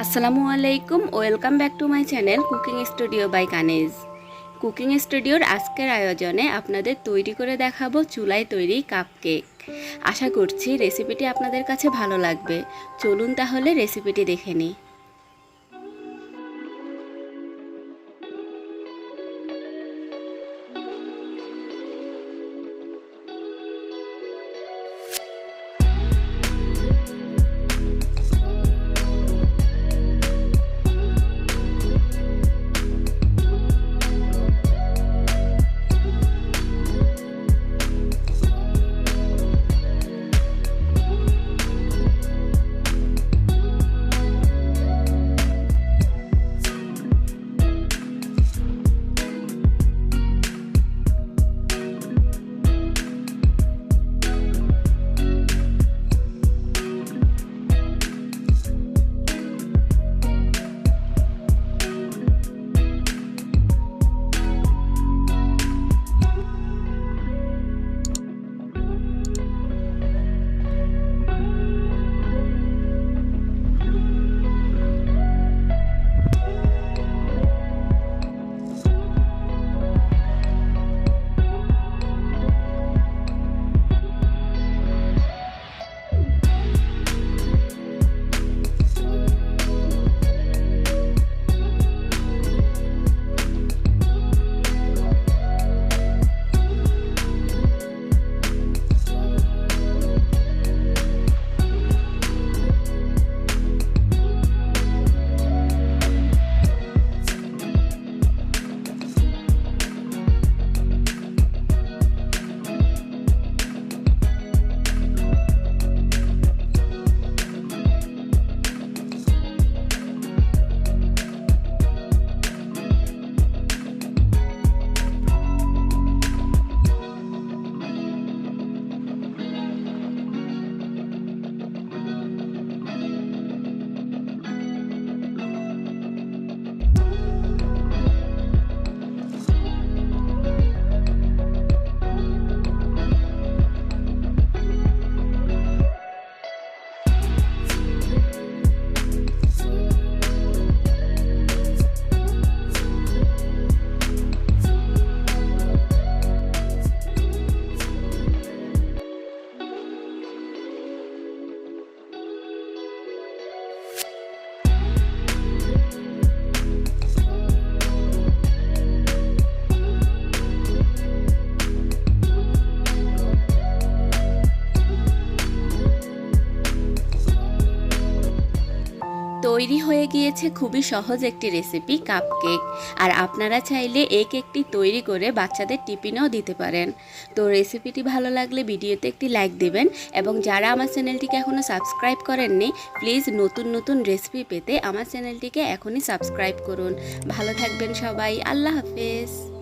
আসসালামু আলাইকুম, welcome back to my channel cooking studio by Kaniz. Cooking স্টুডিওর আজকের আয়োজনে আপনাদের তৈরি করে দেখাবো চুলায় তৈরি কাপকেক। আশা করছি রেসিপিটি আপনাদের কাছে ভালো লাগবে। চলুন তাহলে রেসিপিটি দেখে নিই। তৈরি হয়ে গিয়েছে খুবই সহজ একটি রেসিপি কাপকেক। আর আপনারা চাইলে এই কেকটি তৈরি করে বাচ্চাদের টিফিনেও দিতে পারেন। তো রেসিপিটি ভালো লাগলে ভিডিওতে একটি লাইক দিবেন এবং যারা আমার চ্যানেলটিকে এখনও সাবস্ক্রাইব করেননি প্লিজ নতুন নতুন রেসিপি পেতে আমার চ্যানেলটিকে এখনই সাবস্ক্রাইব করুন। ভালো থাকবেন সবাই, আল্লাহ হাফেজ।